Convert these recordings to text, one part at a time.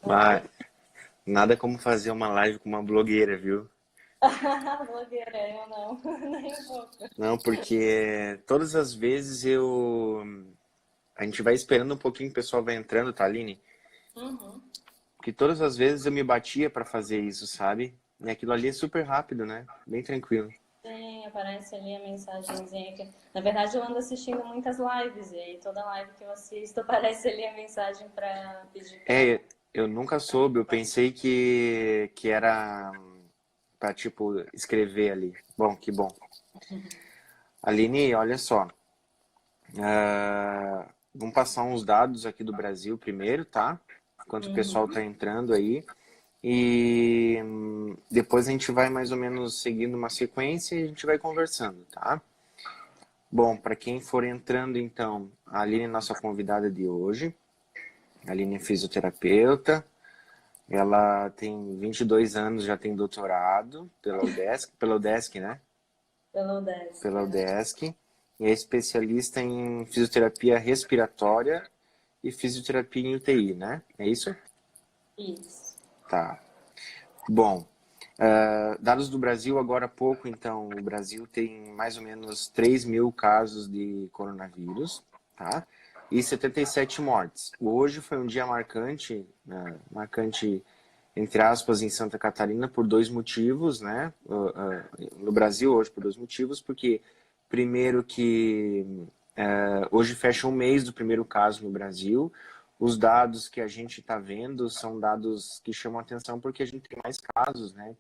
Mas Oi. nada como fazer uma live com uma blogueira, viu? Blogueira, eu não, nem um pouco. Não, porque todas as vezes a gente vai esperando um pouquinho, o pessoal vai entrando, tá, Aline? Uhum. Porque todas as vezes eu me batia pra fazer isso, sabe? E aquilo ali é super rápido, né? Bem tranquilo. Sim, aparece ali a mensagenzinha que... Na verdade, eu ando assistindo muitas lives e aí toda live que eu assisto aparece ali a mensagem para pedir para... É, eu nunca soube, eu pensei que era pra, tipo, escrever ali. Bom, que bom. Aline, olha só. Vamos passar uns dados aqui do Brasil primeiro, tá? Enquanto o pessoal Uhum. tá entrando aí. E depois a gente vai mais ou menos seguindo uma sequência e a gente vai conversando, tá? Bom, para quem for entrando então, a Aline é nossa convidada de hoje. A Aline é fisioterapeuta. Ela tem 22 anos, já tem doutorado pela UDESC, né? Pelo Desk. Pela UDESC. E é especialista em fisioterapia respiratória e fisioterapia em UTI, né? É isso? Isso. Tá. Bom, dados do Brasil agora há pouco, então, o Brasil tem mais ou menos 3 mil casos de coronavírus, tá? E 77 mortes. Hoje foi um dia marcante, né? Marcante, entre aspas, em Santa Catarina por dois motivos, né? No Brasil hoje por dois motivos, porque primeiro que hoje fecha um mês do primeiro caso no Brasil. Os dados que a gente está vendo são dados que chamam atenção porque a gente tem mais casos, né?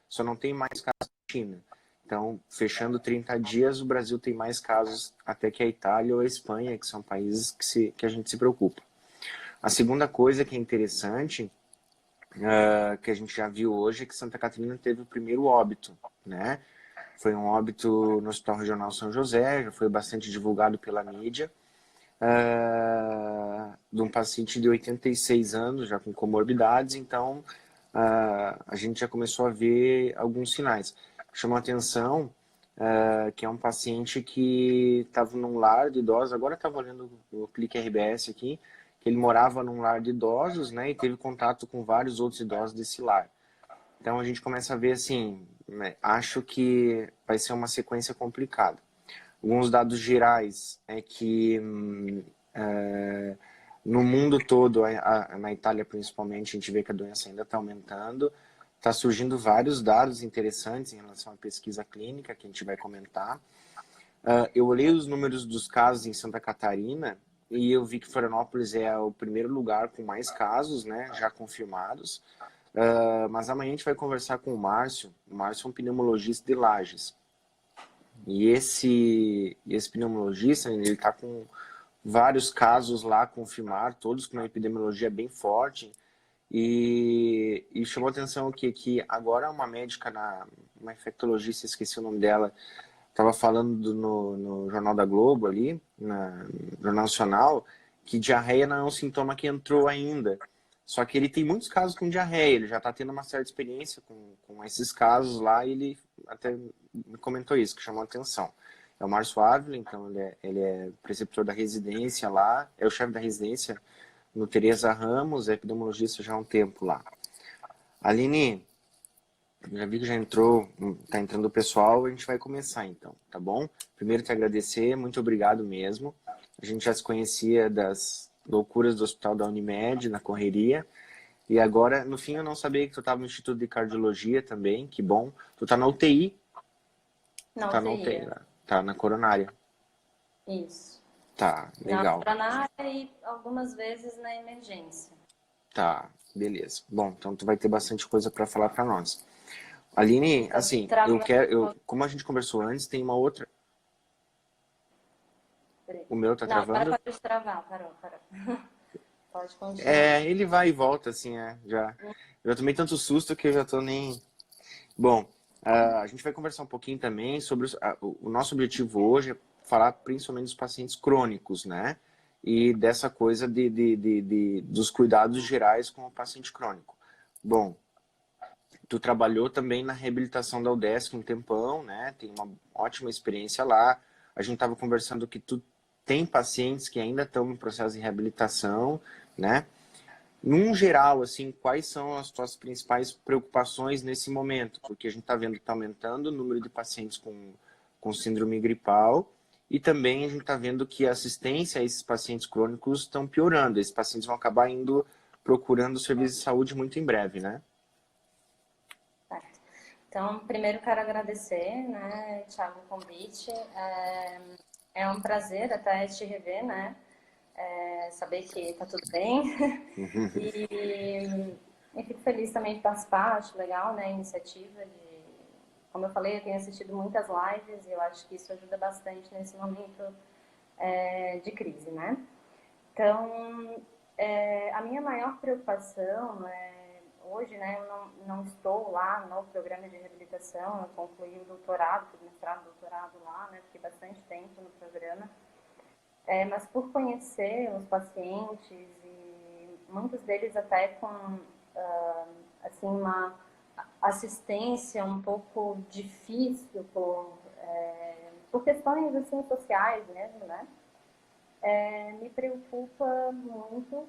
Só não tem mais casos na China. Então, fechando 30 dias, o Brasil tem mais casos até que a Itália ou a Espanha, que são países que a gente se preocupa. A segunda coisa que é interessante, que a gente já viu hoje, é que Santa Catarina teve o primeiro óbito, né? Foi um óbito no Hospital Regional São José, já foi bastante divulgado pela mídia, de um paciente de 86 anos, já com comorbidades, então a gente já começou a ver alguns sinais. Chamou a atenção que é um paciente que estava num lar de idosos, agora estava olhando o Clique RBS aqui, que ele morava num lar de idosos, né, e teve contato com vários outros idosos desse lar. Então a gente começa a ver assim, né, acho que vai ser uma sequência complicada. Alguns dados gerais é que é, no mundo todo, na Itália principalmente, a gente vê que a doença ainda está aumentando. Está surgindo vários dados interessantes em relação à pesquisa clínica que a gente vai comentar. Eu olhei os números dos casos em Santa Catarina e eu vi que Florianópolis é o primeiro lugar com mais casos, né, já confirmados. Mas amanhã a gente vai conversar com o Márcio. O Márcio é um pneumologista de Lages. E esse pneumologista, ele está com vários casos lá confirmados, todos com uma epidemiologia bem forte. E chamou atenção que agora uma médica, uma infectologista, esqueci o nome dela, estava falando no Jornal da Globo ali, no Jornal Nacional, que diarreia não é um sintoma que entrou ainda. Só que ele tem muitos casos com diarreia, ele já está tendo uma certa experiência com esses casos lá, e ele até me comentou isso, que chamou a atenção. É o Márcio Ávila, então ele é preceptor da residência lá, é o chefe da residência no Teresa Ramos, é epidemiologista já há um tempo lá. Aline, já vi que já entrou, tá entrando o pessoal, a gente vai começar então, tá bom? Primeiro te agradecer, muito obrigado mesmo. A gente já se conhecia das loucuras do hospital da Unimed, na correria, e agora, no fim, eu não sabia que tu estava no Instituto de Cardiologia também, que bom. Tu tá na UTI, Na tá na UTI, UTI, lá. Tá na coronária. isso. Tá, Na legal. coronária e algumas vezes na emergência. Tá, beleza. Bom, então tu vai ter bastante coisa para falar para nós. Aline, Tá assim, eu travando. quero, como a gente conversou antes, tem uma outra. Peraí. O meu tá Não, agora travando? pode travar. Parou, parou. Pode continuar. É, ele vai e volta, assim, já. Eu tomei tanto susto que eu já tô nem. Bom, a gente vai conversar um pouquinho também sobre o nosso objetivo hoje é falar principalmente dos pacientes crônicos, né? E dessa coisa dos cuidados gerais com o paciente crônico. Bom, tu trabalhou também na reabilitação da UDESC um tempão, né? Tem uma ótima experiência lá. A gente estava conversando que tu tem pacientes que ainda estão em processo de reabilitação, né? num geral, assim, quais são as tuas principais preocupações nesse momento? Porque a gente está vendo que está aumentando o número de pacientes com síndrome gripal e também a gente está vendo que a assistência a esses pacientes crônicos estão piorando. Esses pacientes vão acabar indo procurando o serviço de saúde muito em breve, né? Certo. Então, primeiro quero agradecer, né, Thiago, o convite. É um prazer até te rever, né? Saber que tá tudo bem. E fico feliz também de participar, acho legal, né, a iniciativa de... Como eu falei, eu tenho assistido muitas lives e eu acho que isso ajuda bastante nesse momento de crise, né? Então, a minha maior preocupação hoje, né, eu não estou lá no programa de reabilitação, eu concluí o doutorado, fiz mestrado, doutorado lá, né, fiquei bastante tempo no programa, mas por conhecer os pacientes e muitos deles até com, assim, uma assistência um pouco difícil por questões, assim, sociais mesmo, né, me preocupa muito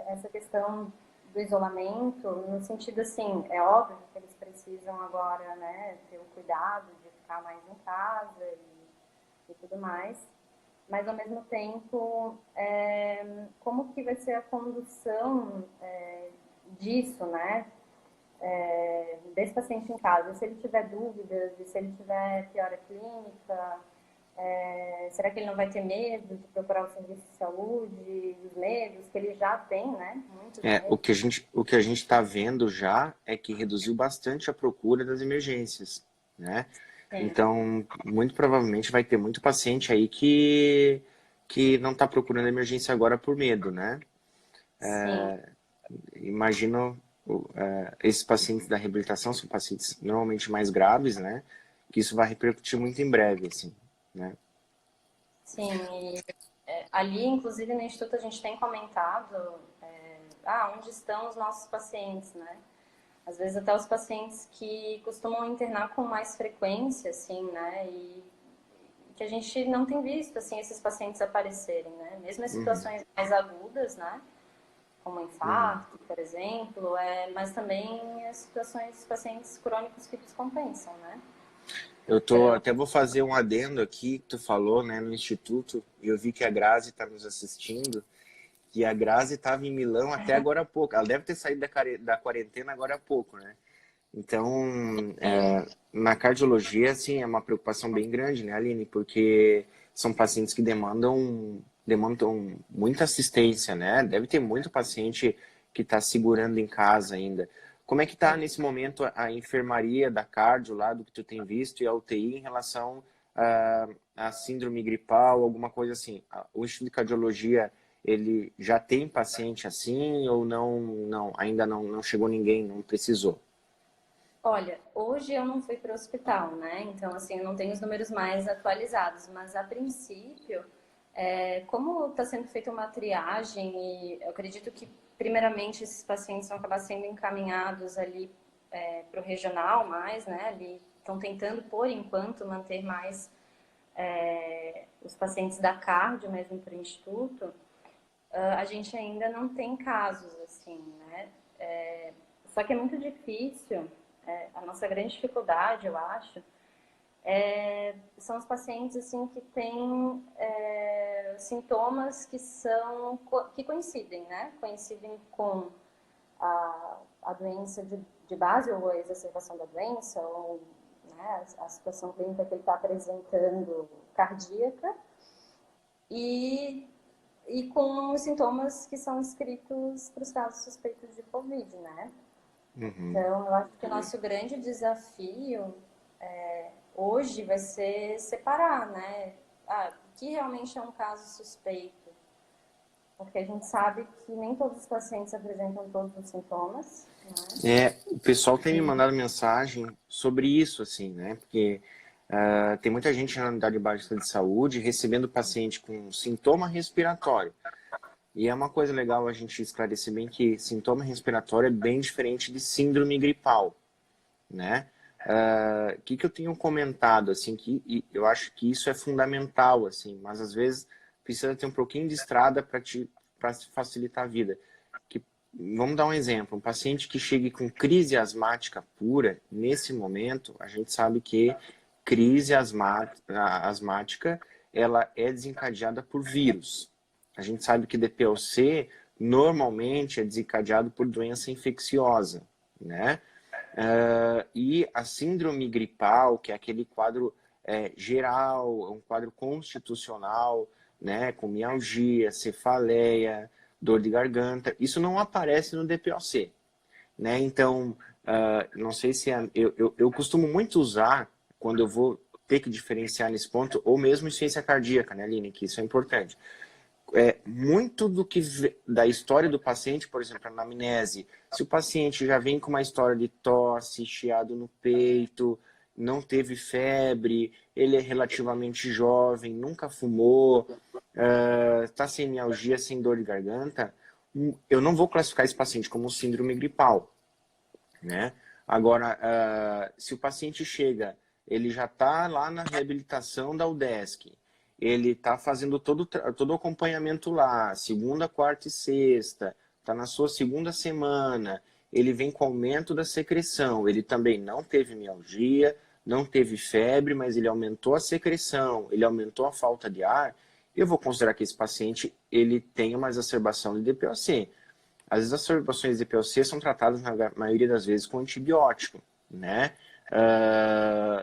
essa questão do isolamento, no sentido assim, é óbvio que eles precisam agora, né, ter o cuidado de ficar mais em casa e tudo mais, mas ao mesmo tempo, como que vai ser a condução disso, né, desse paciente em casa? Se ele tiver dúvidas, e se ele tiver piora clínica, será que ele não vai ter medo de procurar o serviço de saúde, os medos que ele já tem, né? Muitos O medos. que a gente está vendo já é que reduziu bastante a procura das emergências, né? Sim, Então, muito provavelmente vai ter muito paciente aí que não está procurando emergência agora por medo, né? sim, Imagino esses pacientes da reabilitação são pacientes normalmente mais graves, né? Que isso vai repercutir muito em breve, assim, né? sim. E, ali, inclusive, no Instituto, a gente tem comentado onde estão os nossos pacientes, né? Às vezes até os pacientes que costumam internar com mais frequência, assim, né? E que a gente não tem visto, assim, esses pacientes aparecerem, né? Mesmo em Uhum, situações mais agudas, né? Como uhum. infarto, por exemplo, mas também as situações dos pacientes crônicos que descompensam, né? Então, Até vou fazer um adendo aqui que tu falou, né, no Instituto, e eu vi que a Grazi está nos assistindo, que a Grazi estava em Milão até agora há pouco. Ela deve ter saído da quarentena agora há pouco, né? Então, na cardiologia, assim, é uma preocupação bem grande, né, Aline? Porque são pacientes que demandam muita assistência, né? Deve ter muito paciente que está segurando em casa ainda. Como é que está nesse momento a enfermaria da cardio lá, do que tu tem visto, e a UTI em relação à síndrome gripal, alguma coisa assim? O Instituto de Cardiologia, ele já tem paciente assim ou não, ainda não chegou ninguém, não precisou? olha, hoje eu não fui para o hospital, né? Então, assim, eu não tenho os números mais atualizados, mas a princípio, como está sendo feita uma triagem, e eu acredito que, primeiramente, esses pacientes vão acabar sendo encaminhados ali para o regional mais, né? Ali estão tentando, por enquanto, manter mais os pacientes da cardio mesmo para o instituto. A gente ainda não tem casos assim, né? Só que é muito difícil, a nossa grande dificuldade, eu acho, são os pacientes assim que têm sintomas que coincidem, né? Coincidem com a doença de base ou a exacerbação da doença ou, né, a situação clínica que ele está apresentando cardíaca e com os sintomas que são escritos para os casos suspeitos de Covid, né? Uhum. Então, eu acho que o nosso grande desafio hoje vai ser separar, né? O que realmente é um caso suspeito? Porque a gente sabe que nem todos os pacientes apresentam todos os sintomas, né? O pessoal tem me mandado mensagem sobre isso, assim, né? Porque tem muita gente na unidade básica de saúde recebendo paciente com sintoma respiratório. E é uma coisa legal a gente esclarecer bem que sintoma respiratório é bem diferente de síndrome gripal, né? O que eu tenho comentado, assim, e eu acho que isso é fundamental, assim, mas às vezes precisa ter um pouquinho de estrada para facilitar a vida. Que vamos dar um exemplo, um paciente que chegue com crise asmática pura, nesse momento, a gente sabe que crise asmática, ela é desencadeada por vírus. A gente sabe que DPOC normalmente é desencadeado por doença infecciosa, né? E a síndrome gripal, que é aquele quadro geral, um quadro constitucional, né, com mialgia, cefaleia, dor de garganta, isso não aparece no DPOC, né? Então, não sei se eu costumo muito usar quando eu vou ter que diferenciar nesse ponto, ou mesmo insuficiência cardíaca, né, Aline, que isso é importante. Muito da história do paciente, por exemplo, a anamnese, se o paciente já vem com uma história de tosse, chiado no peito, não teve febre, ele é relativamente jovem, nunca fumou, está sem mialgia, sem dor de garganta, eu não vou classificar esse paciente como síndrome gripal, né? Agora, se o paciente chega, ele já está lá na reabilitação da UDESC, ele está fazendo todo o acompanhamento lá, segunda, quarta e sexta, está na sua segunda semana, ele vem com aumento da secreção, ele também não teve mialgia, não teve febre, mas ele aumentou a secreção, ele aumentou a falta de ar, eu vou considerar que esse paciente ele tem uma exacerbação de DPOC. As exacerbações de DPOC são tratadas, na maioria das vezes, com antibiótico, né?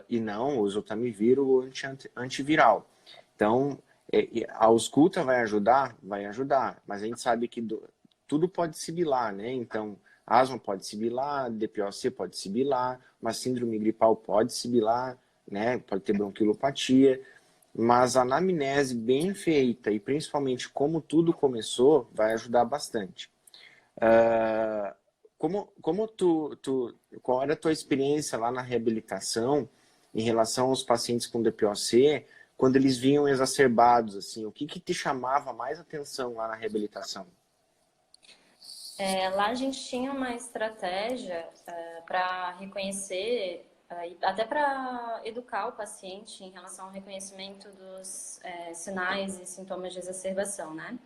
E não o oseltamivir ou antiviral. Então, a ausculta vai ajudar? Vai ajudar, mas a gente sabe que tudo pode sibilar, né? Então, asma pode sibilar, DPOC pode sibilar, uma síndrome gripal pode sibilar, né? Pode ter bronquilopatia, mas a anamnese bem feita e principalmente como tudo começou vai ajudar bastante. Qual era a tua experiência lá na reabilitação em relação aos pacientes com DPOC, quando eles vinham exacerbados, assim, o que te chamava mais atenção lá na reabilitação? Lá a gente tinha uma estratégia para reconhecer, até para educar o paciente em relação ao reconhecimento dos sinais e sintomas de exacerbação, né?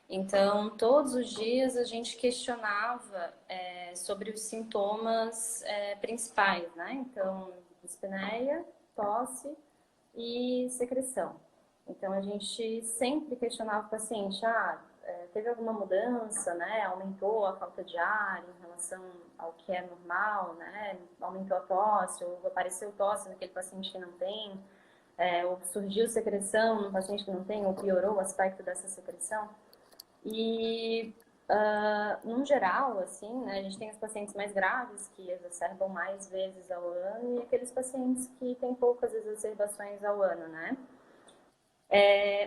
Então, todos os dias a gente questionava sobre os sintomas principais, né? Então, dispneia, tosse e secreção. Então, a gente sempre questionava o paciente, teve alguma mudança, né? Aumentou a falta de ar em relação ao que é normal, né? Aumentou a tosse, ou apareceu tosse naquele paciente que não tem, ou surgiu secreção no paciente que não tem, ou piorou o aspecto dessa secreção. E, no geral, assim, né, a gente tem os pacientes mais graves, que exacerbam mais vezes ao ano, e aqueles pacientes que têm poucas exacerbações ao ano, né?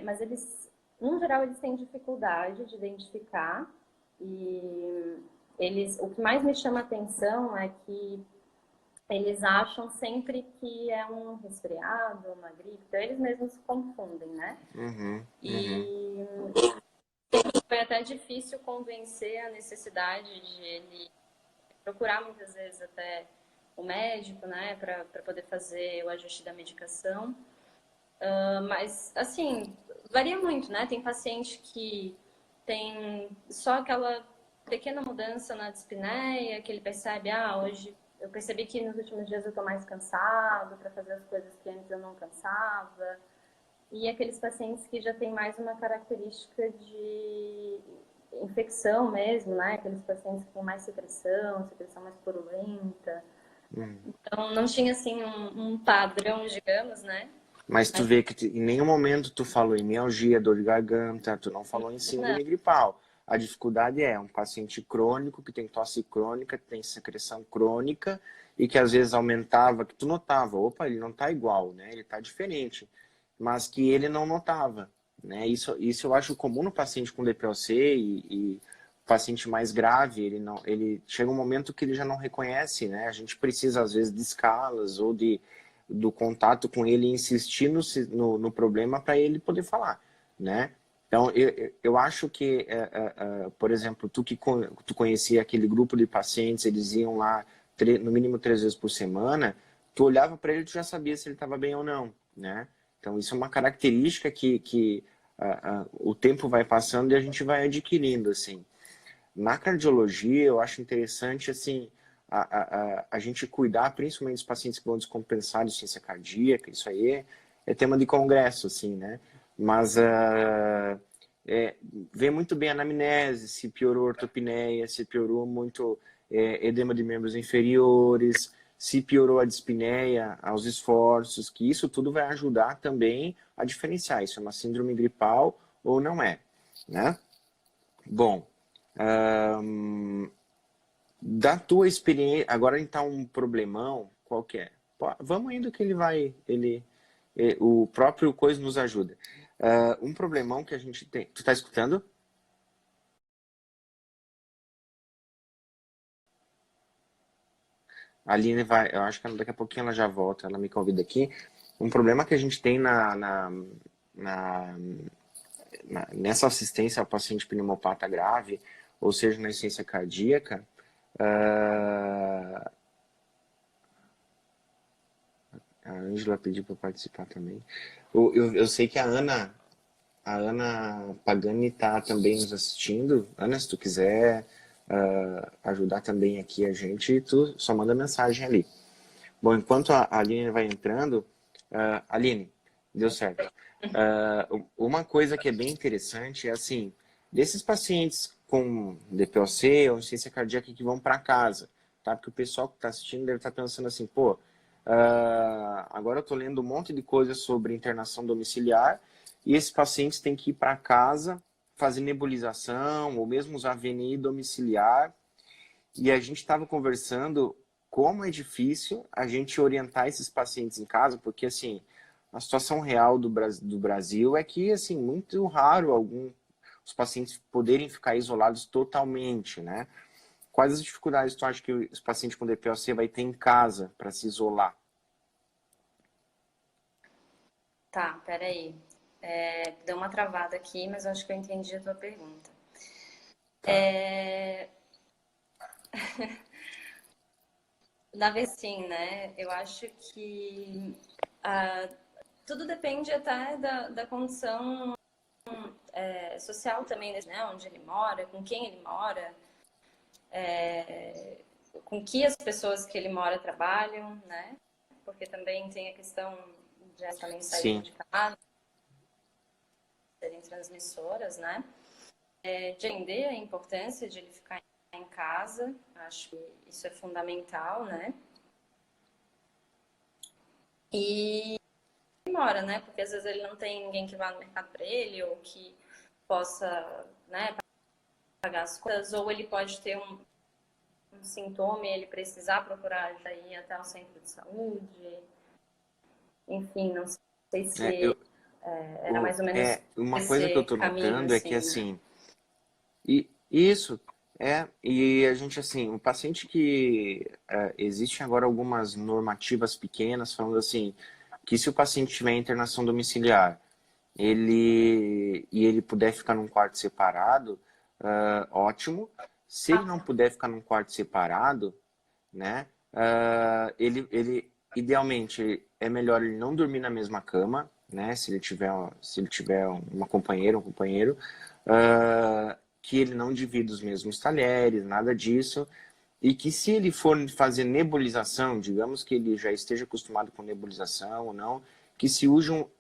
Mas eles, no geral, eles têm dificuldade de identificar, e o que mais me chama a atenção é que eles acham sempre que é um resfriado, uma gripe, então eles mesmos se confundem, né? E foi até difícil convencer a necessidade de ele procurar muitas vezes até o médico, né, para poder fazer o ajuste da medicação. Mas, assim, varia muito, né? Tem paciente que tem só aquela pequena mudança na dispneia, que ele percebe, hoje eu percebi que nos últimos dias eu tô mais cansado para fazer as coisas que antes eu não cansava. E aqueles pacientes que já têm mais uma característica de infecção mesmo, né? Aqueles pacientes com mais secreção mais purulenta. Então, não tinha, assim, um padrão, digamos, né? Mas tu vê que em nenhum momento tu falou em mialgia, dor de garganta, tu não falou em síndrome gripal. A dificuldade é um paciente crônico, que tem tosse crônica, que tem secreção crônica, e que às vezes aumentava, que tu notava, opa, ele não tá igual, né? Ele tá diferente. Mas que ele não notava, né? Isso eu acho comum no paciente com DPOC e paciente mais grave, ele chega um momento que ele já não reconhece, né? A gente precisa às vezes de escalas ou do contato com ele e insistir no problema para ele poder falar, né? Então, eu acho que, por exemplo, tu conhecia aquele grupo de pacientes, eles iam lá no mínimo 3 vezes por semana, tu olhava para ele e tu já sabia se ele estava bem ou não, né? Então, isso é uma característica que o tempo vai passando e a gente vai adquirindo, assim. na cardiologia, eu acho interessante, assim, a gente cuidar, principalmente dos pacientes que vão descompensar de ciência cardíaca, isso aí é tema de congresso, assim, né? Mas ver muito bem a anamnese, se piorou a ortopneia, se piorou muito edema de membros inferiores, se piorou a dispneia, aos esforços, que isso tudo vai ajudar também a diferenciar isso é uma síndrome gripal ou não é, né? Bom, da tua experiência, agora está um problemão qualquer. Vamos indo que o próprio coisa nos ajuda. Um problemão que a gente tem. Tu tá escutando? A Aline vai, eu acho que daqui a pouquinho ela já volta, ela me convida aqui. Um problema que a gente tem na, nessa assistência ao paciente pneumopata grave, ou seja, na insuficiência cardíaca, a Ângela pediu para participar também. Eu sei que a Ana Pagani está também nos assistindo. Ana, se tu quiser ajudar também aqui a gente, tu só manda mensagem ali. Bom, enquanto a Aline vai entrando, Aline, deu certo. Uma coisa que é bem interessante é assim, desses pacientes com DPOC ou insuficiência cardíaca que vão para casa, tá? Porque o pessoal que está assistindo deve estar pensando assim, pô, agora eu estou lendo um monte de coisas sobre internação domiciliar e esses pacientes têm que ir para casa fazer nebulização ou mesmo usar VNI domiciliar. E a gente estava conversando como é difícil a gente orientar esses pacientes em casa, porque assim, a situação real do Brasil é que assim, muito raro os pacientes poderem ficar isolados totalmente, né? Quais as dificuldades tu acha que os pacientes com DPOC vai ter em casa para se isolar? Tá, peraí. Deu uma travada aqui, mas eu acho que eu entendi a tua pergunta. Tá. Na verdade, sim, né? Eu acho que tudo depende até da condição social também, né? Onde ele mora, com quem ele mora, com que as pessoas que ele mora trabalham, né? Porque também tem a questão de elas também saírem Sim. de casa, serem transmissoras, né? De entender a importância de ele ficar em casa, acho que isso é fundamental, né? E mora, né? Porque às vezes ele não tem ninguém que vá no mercado para ele ou que possa, né, pagar as coisas, ou ele pode ter um sintoma e ele precisar procurar já ir até o centro de saúde. Enfim, não sei se Eu, era mais ou menos uma coisa que eu esse estou caminho, notando é que assim, né? assim, e isso e a gente assim, o paciente que existem agora algumas normativas pequenas falando assim, que se o paciente tiver internação domiciliar, ele puder ficar num quarto separado, ótimo. Se ele não puder ficar num quarto separado, né, ele idealmente é melhor ele não dormir na mesma cama, né, se ele tiver uma companheira, um companheiro, que ele não divida os mesmos talheres, nada disso, e que se ele for fazer nebulização, digamos que ele já esteja acostumado com nebulização ou não, que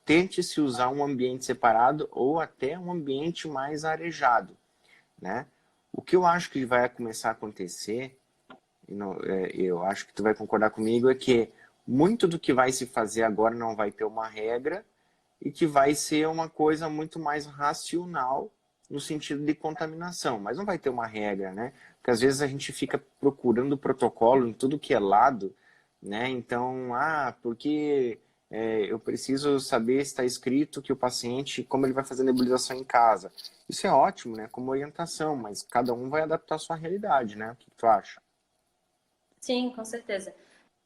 tente se usar um ambiente separado ou até um ambiente mais arejado, né? O que eu acho que vai começar a acontecer, eu acho que tu vai concordar comigo, é que muito do que vai se fazer agora não vai ter uma regra, e que vai ser uma coisa muito mais racional no sentido de contaminação, mas não vai ter uma regra, né? Porque às vezes a gente fica procurando protocolo em tudo que é lado, né? Então, porque eu preciso saber se está escrito que o paciente, como ele vai fazer nebulização em casa. Isso é ótimo, né? Como orientação, mas cada um vai adaptar a sua realidade, né? O que tu acha? Sim, com certeza.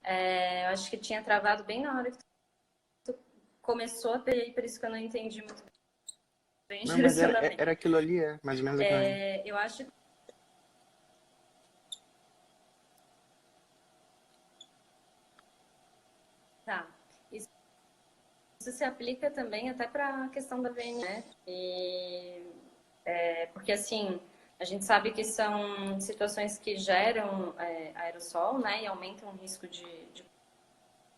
Eu acho que tinha travado bem na hora que tu começou a ter, e por isso que eu não entendi muito bem o Não, mas era, direcionamento. era aquilo ali, mais ou menos aquilo ali. Eu acho. Tá. Isso se aplica também até para a questão da VN, né? Porque assim, A gente sabe que são situações que geram aerossol, né, e aumentam o risco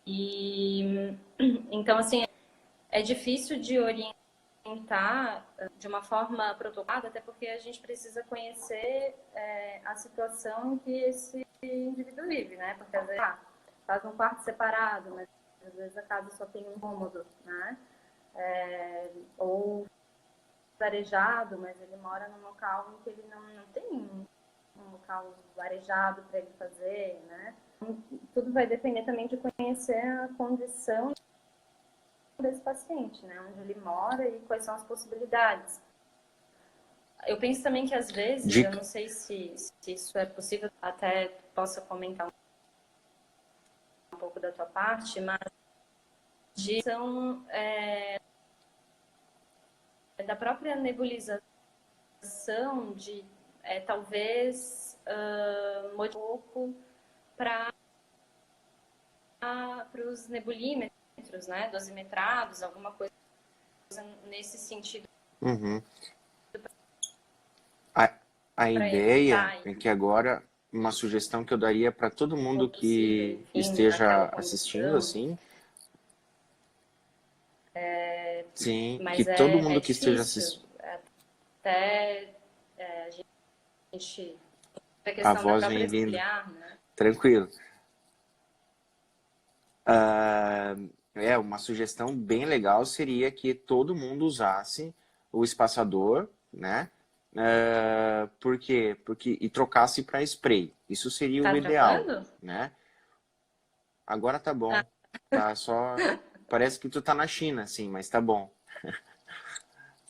E então, assim, é difícil de orientar de uma forma protocolada, até porque a gente precisa conhecer a situação que esse indivíduo vive, né? Porque às vezes faz um quarto separado, mas às vezes a casa só tem um cômodo, né? Ou varejado, mas ele mora num local em que ele não tem um local varejado para ele fazer, né? Tudo vai depender também de conhecer a condição desse paciente, né? Onde ele mora e quais são as possibilidades. Eu penso também que às vezes, eu Dica. não sei se isso é possível, até possa comentar um pouco da tua parte, mas são da própria nebulização de talvez modificar um pouco para os nebulímetros, né? Dosimetrados, alguma coisa nesse sentido. Uhum. A ideia Evitar, é que agora, uma sugestão que eu daria para todo mundo possível, que enfim, naquela esteja assistindo, condição. assim, sim, que Mas todo é mundo que esteja difícil. assistindo, Até a gente. A a questão da voz própria vem vindo, ciliar, né? tranquilo. Uma sugestão bem legal seria que todo mundo usasse o espaçador, né? Por quê? E trocasse para spray. Isso seria o Tá ideal, travando? né? Agora tá Ah, bom. Tá só. Parece que tu tá na China, assim, mas tá bom.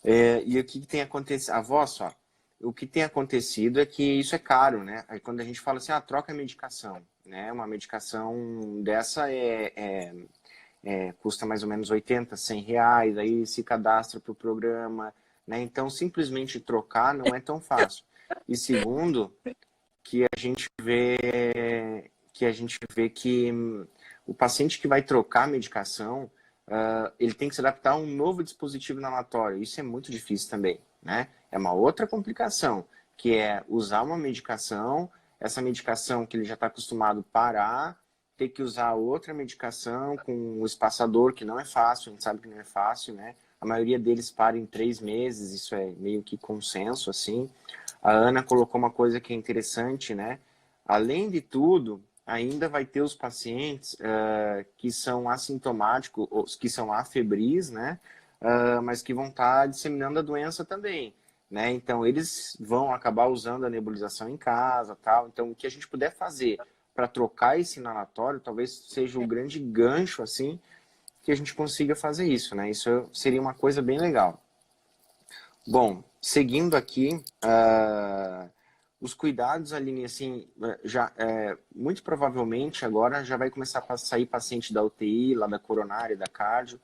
E o que tem acontecido? A voz, só. O que tem acontecido é que isso é caro, né? Aí quando a gente fala assim, troca a medicação, né? Uma medicação dessa custa mais ou menos 80, 100 reais, aí se cadastra para o programa, né? Então, simplesmente trocar não é tão fácil. E segundo, que a gente vê que o paciente que vai trocar a medicação, ele tem que se adaptar a um novo dispositivo inalatório. Isso é muito difícil também, né? É uma outra complicação, que é usar uma medicação, essa medicação que ele já está acostumado parar, ter que usar outra medicação com o espaçador, que não é fácil, a gente sabe que não é fácil, né? A maioria deles para em 3 meses, isso é meio que consenso, assim. A Ana colocou uma coisa que é interessante, né? Além de tudo, ainda vai ter os pacientes que são assintomáticos, ou que são afebris, né? Mas que vão estar disseminando a doença também, né? Então, eles vão acabar usando a nebulização em casa, tal. Então, o que a gente puder fazer para trocar esse inalatório, talvez seja o grande gancho, assim, que a gente consiga fazer isso, né? Isso seria uma coisa bem legal. Bom, seguindo aqui, os cuidados, Aline, assim, muito provavelmente agora já vai começar a sair paciente da UTI, lá da coronária, da cardio,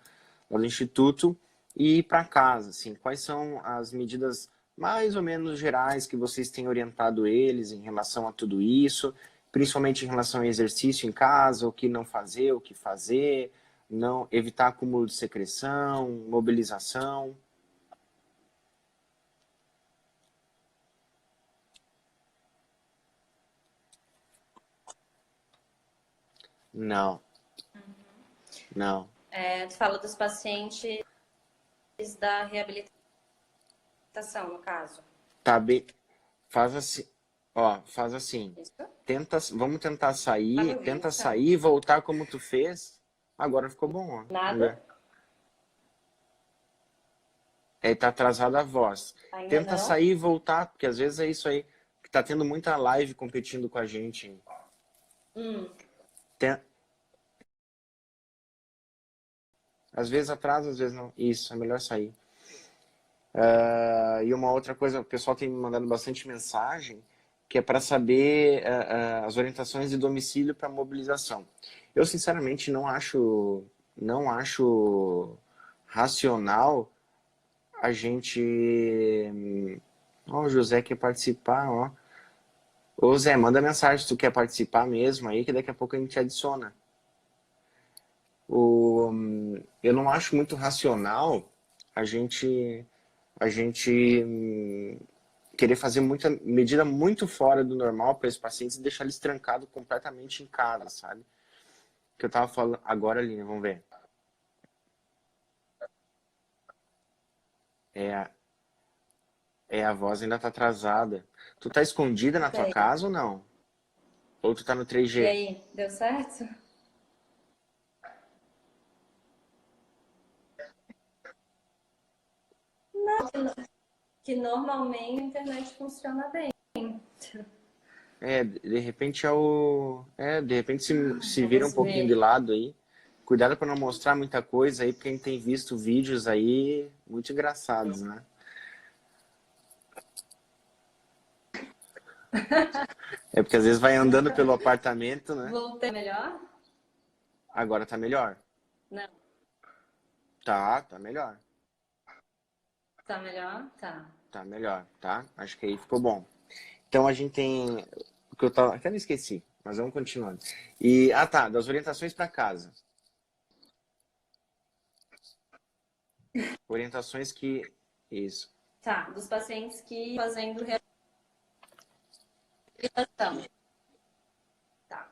lá do instituto, e ir para casa, assim, quais são as medidas mais ou menos gerais que vocês têm orientado eles em relação a tudo isso, principalmente em relação ao exercício em casa, o que não fazer, o que fazer, não evitar acúmulo de secreção, mobilização. Não, não. tu fala dos pacientes da reabilitação, no caso. Tá bem. Faz assim. Ó, faz assim. Isso? Vamos tentar Tá me sair, ouvindo, tenta Sam? sair e voltar como tu fez. Agora ficou bom, ó. Vamos Nada? ver. É, tá atrasada a voz. Ainda Tenta não? sair e voltar, porque às vezes é isso aí. Que tá tendo muita live competindo com a gente. Hum. Tem- Às vezes atrasa, às vezes não. Isso, é melhor sair. E uma outra coisa, o pessoal tem me mandado bastante mensagem, que é para saber as orientações de domicílio para mobilização. Eu, sinceramente, não acho racional a gente... Ó, o José quer participar, ó. Ô, Zé, manda mensagem se tu quer participar mesmo aí, que daqui a pouco a gente adiciona. Eu não acho muito racional a gente querer fazer muita medida muito fora do normal para esses pacientes e deixar eles trancados completamente em casa, sabe? Que eu tava falando agora, Aline, vamos ver. É, a voz ainda tá atrasada. Tu tá escondida na tua Sei. casa ou não? Ou tu tá no E 3G? aí, deu certo? Que normalmente a internet funciona bem. De repente é o. De repente se vira um Vamos pouquinho de ver. lado aí. Cuidado para não mostrar muita coisa aí, porque a gente tem visto vídeos aí muito engraçados, né? É porque às vezes vai andando pelo apartamento, né? Voltei melhor? Agora tá melhor. Não. Tá melhor. Tá melhor? Tá. Tá melhor, tá? Acho que aí ficou bom. Então a gente tem. O que eu tava. Até me esqueci, mas vamos continuando. E. Ah, tá, das orientações para casa. Orientações que. Isso. Tá, dos pacientes que fazendo reabilitação. Tá.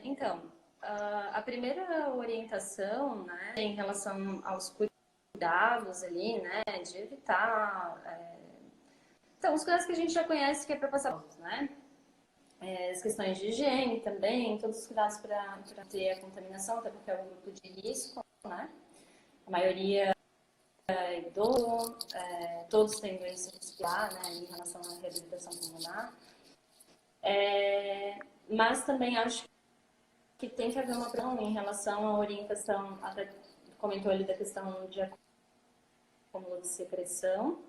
Então, a primeira orientação, né, em relação aos cuidados ali, né, de evitar. Então, os cuidados que a gente já conhece que é para passar, né? As questões de higiene também, todos os cuidados para ter a contaminação, até porque é um grupo de risco, né? A maioria é idoso, todos têm doença muscular, né, em relação à reabilitação pulmonar. Mas também acho que tem que haver uma preocupação em relação à orientação, até comentou ali da questão de acúmulo de secreção,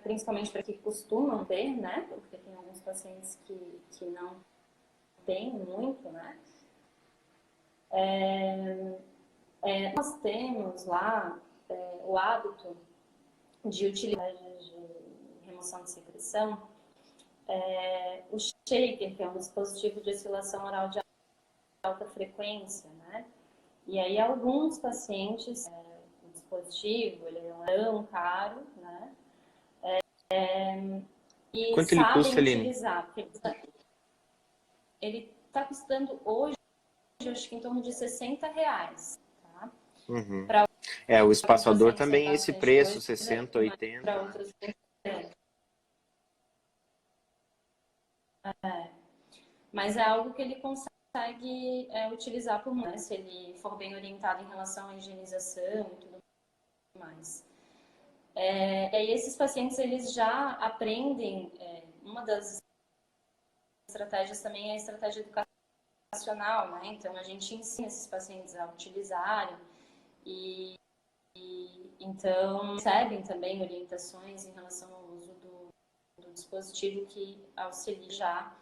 principalmente para que costumam ter, né? Porque tem alguns pacientes que não têm muito, né? Nós temos lá o hábito de utilizar de remoção de secreção, o shaker, que é um dispositivo de oscilação oral de alta frequência, né? E aí alguns pacientes, o dispositivo, ele não é tão caro, né? E Quanto ele sabem custa, Aline? utilizar, porque ele está custando hoje, acho que em torno de R$ 60, tá? Uhum. Para O alguns espaçador pacientes é também é esse bastante preço, coisa, 60, mas para 80. outros mas é algo que ele consegue utilizar por mais, se ele for bem orientado em relação à higienização e tudo mais. E aí esses pacientes, eles já aprendem, uma das estratégias também é a estratégia educacional, né? Então a gente ensina esses pacientes a utilizarem e então recebem também orientações em relação ao uso do dispositivo que auxilia já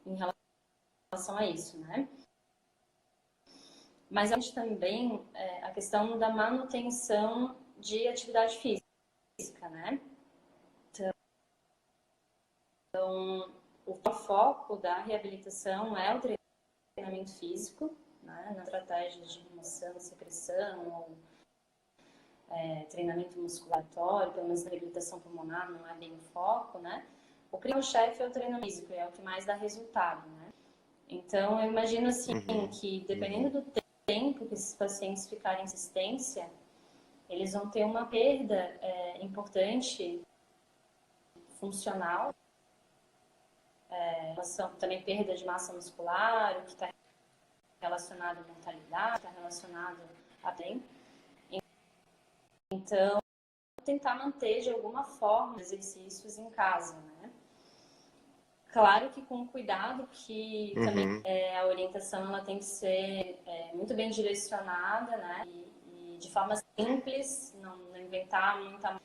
em relação a isso, né? Mas a gente também, a questão da manutenção de atividade física, né? Então, o foco da reabilitação é o treinamento físico, né? Na estratégia de remoção, secreção, ou treinamento musculatório, pelo menos na reabilitação pulmonar não é bem o foco, né? O carro-chefe é o treinamento físico, é o que mais dá resultado, né? Então, eu imagino assim Uhum. que dependendo do tempo que esses pacientes ficarem em assistência, eles vão ter uma perda importante funcional, também perda de massa muscular, o que está relacionado à mortalidade, está relacionado a bem. Então, tentar manter de alguma forma exercícios em casa, né? Claro que com cuidado, que também Uhum. a orientação ela tem que ser muito bem direcionada, né? E de forma simples, não inventar muita.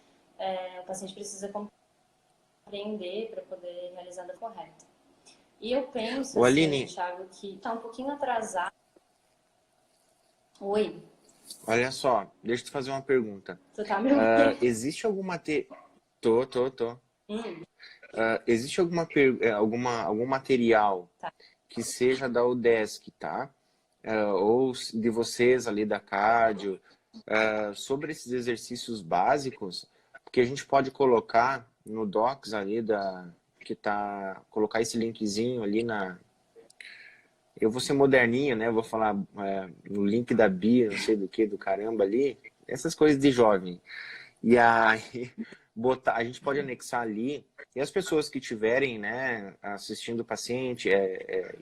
O paciente precisa compreender para poder realizar da correta. E eu penso, Ô, assim, Aline, Thiago, que está um pouquinho atrasado. Oi, olha só, deixa eu te fazer uma pergunta. você tá me ouvindo? Existe alguma Tô. Hum, Existe algum material tá. que seja da UDESC, tá? Ou de vocês ali da cardio, sobre esses exercícios básicos, porque a gente pode colocar no Docs ali colocar esse linkzinho ali eu vou ser moderninho, né? Eu vou falar no link da Bia, não sei do que, do caramba ali, essas coisas de jovem. E aí, a gente pode anexar ali, e as pessoas que estiverem, né, assistindo o paciente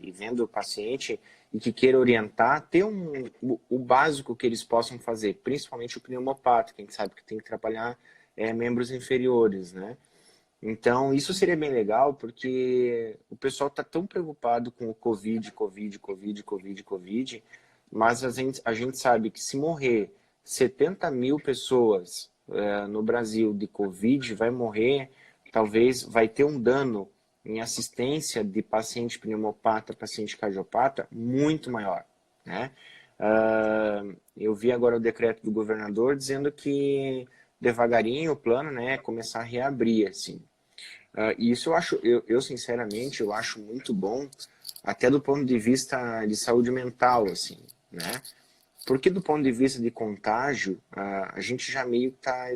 e vendo o paciente e que queira orientar, ter o básico que eles possam fazer, principalmente o pneumopata, que a gente sabe que tem que trabalhar membros inferiores, né? Então, isso seria bem legal, porque o pessoal está tão preocupado com o Covid, mas a gente sabe que se morrer 70 mil pessoas no Brasil de Covid, vai morrer, talvez vai ter um dano em assistência de paciente pneumopata, paciente cardiopata, muito maior, né? Eu vi agora o decreto do governador dizendo que devagarinho o plano, né, é começar a reabrir, assim. E isso eu sinceramente, eu acho muito bom, até do ponto de vista de saúde mental, assim, né? Porque do ponto de vista de contágio, a gente já meio que está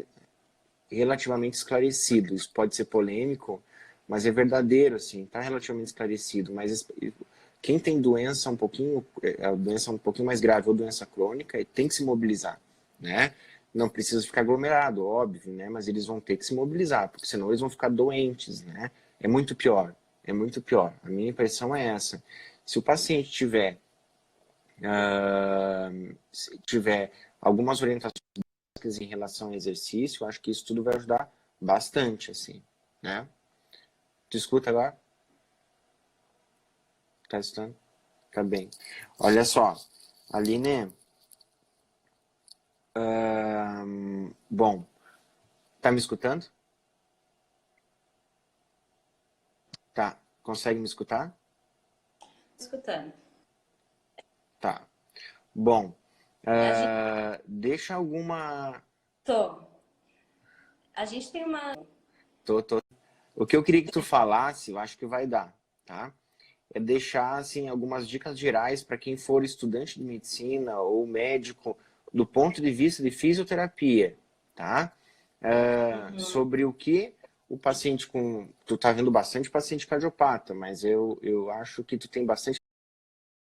relativamente esclarecido. Isso pode ser polêmico, mas é verdadeiro, assim, está relativamente esclarecido. Mas quem tem doença a doença um pouquinho mais grave ou doença crônica, tem que se mobilizar, né? Não precisa ficar aglomerado, óbvio, né? Mas eles vão ter que se mobilizar, porque senão eles vão ficar doentes, né? É muito pior, é muito pior. A minha impressão é essa. Se o paciente tiver algumas orientações em relação ao exercício, eu acho que isso tudo vai ajudar bastante, assim, né? Tu escuta agora? Tá escutando? Tá bem. Olha só, Aline, bom, tá me escutando? Tá. Consegue me escutar? Escutando. Tá. Bom, A gente... deixa alguma... Tô. A gente tem uma... Tô. O que eu queria que tu falasse, eu acho que vai dar, tá? É deixar, assim, algumas dicas gerais para quem for estudante de medicina ou médico, do ponto de vista de fisioterapia, tá? Sobre o que o paciente com... Tu tá vendo bastante paciente cardiopata, mas eu acho que tu tem bastante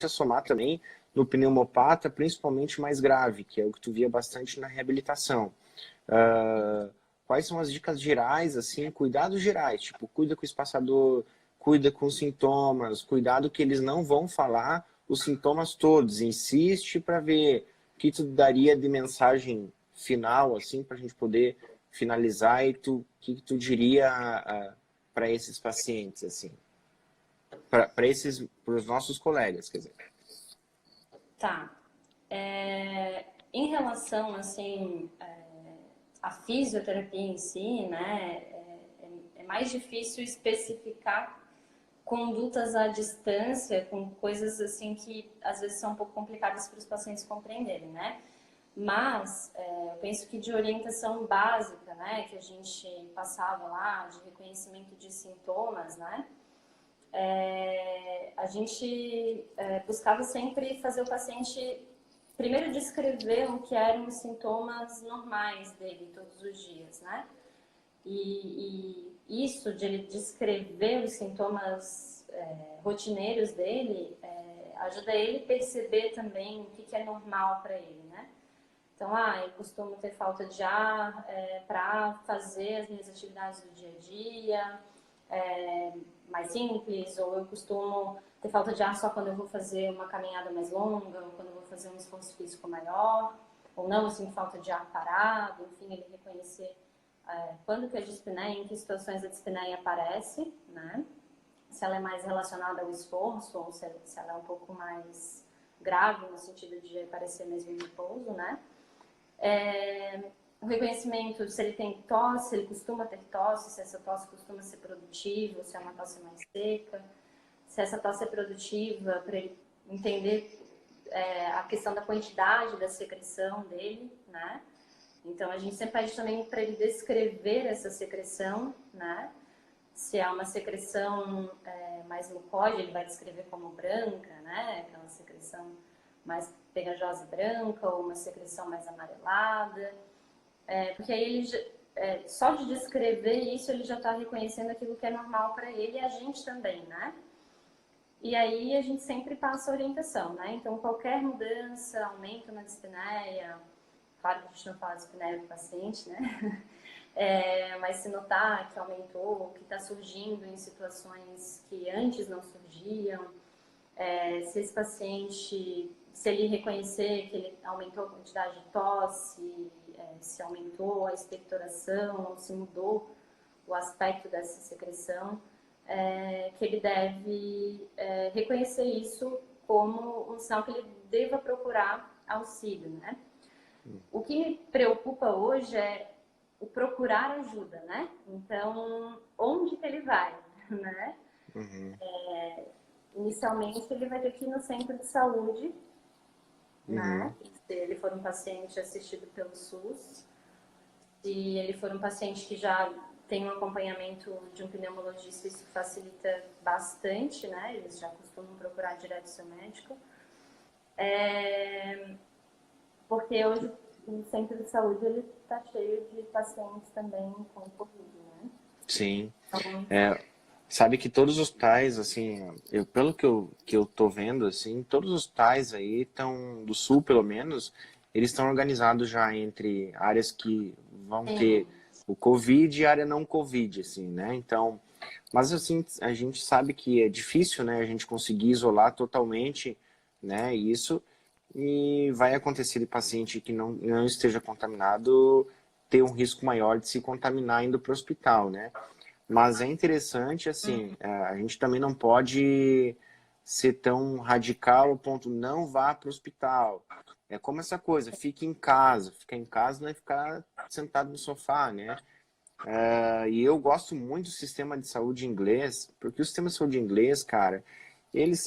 a somar também no pneumopata, principalmente mais grave, que é o que tu via bastante na reabilitação. Quais são as dicas gerais, assim, cuidados gerais, tipo, cuida com o espaçador, cuida com os sintomas, cuidado que eles não vão falar os sintomas todos, insiste para ver o que tu daria de mensagem final, assim, para a gente poder finalizar, e o que tu diria para esses pacientes, assim, para os nossos colegas, quer dizer. Tá. Em relação, assim, à fisioterapia em si, né, é mais difícil especificar condutas à distância com coisas, assim, que às vezes são um pouco complicadas para os pacientes compreenderem, né? Mas, eu penso que de orientação básica, né, que a gente passava lá, de reconhecimento de sintomas, né, a gente buscava sempre fazer o paciente primeiro descrever o que eram os sintomas normais dele todos os dias, né? E isso de ele descrever os sintomas rotineiros dele ajuda ele a perceber também o que é normal para ele, né? Então, eu costumo ter falta de ar para fazer as minhas atividades do dia a dia, mais simples, ou eu costumo ter falta de ar só quando eu vou fazer uma caminhada mais longa, ou quando eu vou fazer um esforço físico maior, ou não, eu sinto falta de ar parado, enfim, ele reconhecer quando que a dispneia, em que situações a dispneia aparece, né? Se ela é mais relacionada ao esforço, ou se ela é um pouco mais grave, no sentido de aparecer mesmo em repouso, né? O reconhecimento, se ele tem tosse, se ele costuma ter tosse, se essa tosse costuma ser produtiva, se é uma tosse mais seca, se essa tosse é produtiva, para ele entender a questão da quantidade da secreção dele, né? Então, a gente sempre pede também para ele descrever essa secreção, né? Se há uma secreção mais mucoide, ele vai descrever como branca, né? Aquela secreção mais pegajosa e branca, ou uma secreção mais amarelada. Porque aí ele só de descrever isso, ele já está reconhecendo aquilo que é normal para ele e a gente também, né? E aí a gente sempre passa a orientação, né? Então, qualquer mudança, aumento na dispneia, claro que a gente não fala dispneia do paciente, né? Mas se notar que aumentou, que está surgindo em situações que antes não surgiam, se esse paciente, se ele reconhecer que ele aumentou a quantidade de tosse, se aumentou a expectoração, ou se mudou o aspecto dessa secreção, que ele deve reconhecer isso como um sinal que ele deva procurar auxílio, né? O que me preocupa hoje é o procurar ajuda, né? Então, onde que ele vai, né? Uhum. Inicialmente, ele vai ter que ir no centro de saúde, né? Uhum. Se ele for um paciente assistido pelo SUS, se ele for um paciente que já tem um acompanhamento de um pneumologista, isso facilita bastante, né? Eles já costumam procurar direto seu médico. Porque hoje o centro de saúde ele está cheio de pacientes também com Covid, né? Sim. Então, Sabe que todos os hospitais, assim, pelo que eu tô vendo, assim, todos os hospitais aí estão, do Sul pelo menos, eles estão organizados já entre áreas que vão ter sim, o Covid e área não Covid, assim, né? Então, mas assim, a gente sabe que é difícil, né, a gente conseguir isolar totalmente, né, isso, e vai acontecer de paciente que não esteja contaminado ter um risco maior de se contaminar indo para o hospital, né? Mas é interessante, assim, a gente também não pode ser tão radical ao ponto não vá para o hospital. É como essa coisa, fique em casa. Ficar em casa não é ficar sentado no sofá, né? E eu gosto muito do sistema de saúde inglês, porque o sistema de saúde inglês, cara, eles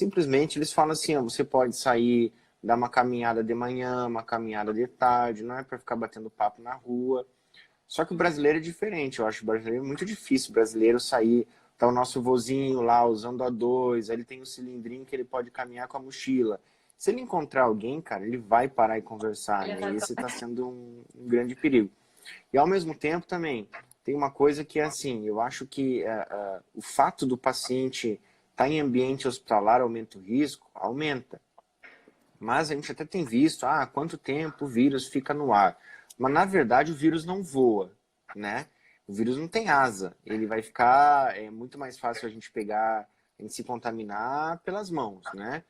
falam assim, ó, você pode sair, dar uma caminhada de manhã, uma caminhada de tarde, não é para ficar batendo papo na rua. Só que o brasileiro é diferente, eu acho o brasileiro muito difícil, o brasileiro sair, tá o nosso vozinho lá usando a dois, aí ele tem um cilindrinho que ele pode caminhar com a mochila. Se ele encontrar alguém, cara, ele vai parar e conversar, ele né? E vai esse está sendo um grande perigo. E ao mesmo tempo também, tem uma coisa que é assim, eu acho que o fato do paciente estar em ambiente hospitalar aumenta o risco? Aumenta. Mas a gente até tem visto, quanto tempo o vírus fica no ar. Mas na verdade o vírus não voa, né? O vírus não tem asa. Ele vai ficar, é muito mais fácil a gente pegar, a gente se contaminar pelas mãos, né?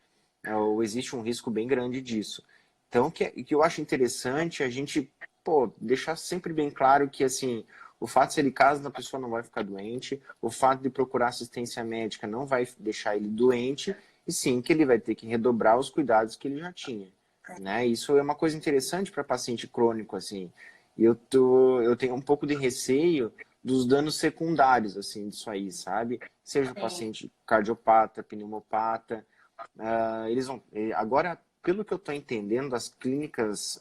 Ou existe um risco bem grande disso. Então, o que eu acho interessante é a gente, pô, deixar sempre bem claro que, assim, o fato de ser de casa, a pessoa não vai ficar doente, o fato de procurar assistência médica não vai deixar ele doente, e sim que ele vai ter que redobrar os cuidados que ele já tinha, né? Isso é uma coisa interessante para paciente crônico, assim. E eu tenho um pouco de receio dos danos secundários, assim, disso aí, sabe? Seja o sim. paciente cardiopata, pneumopata, eles vão... Agora, pelo que eu estou entendendo, as clínicas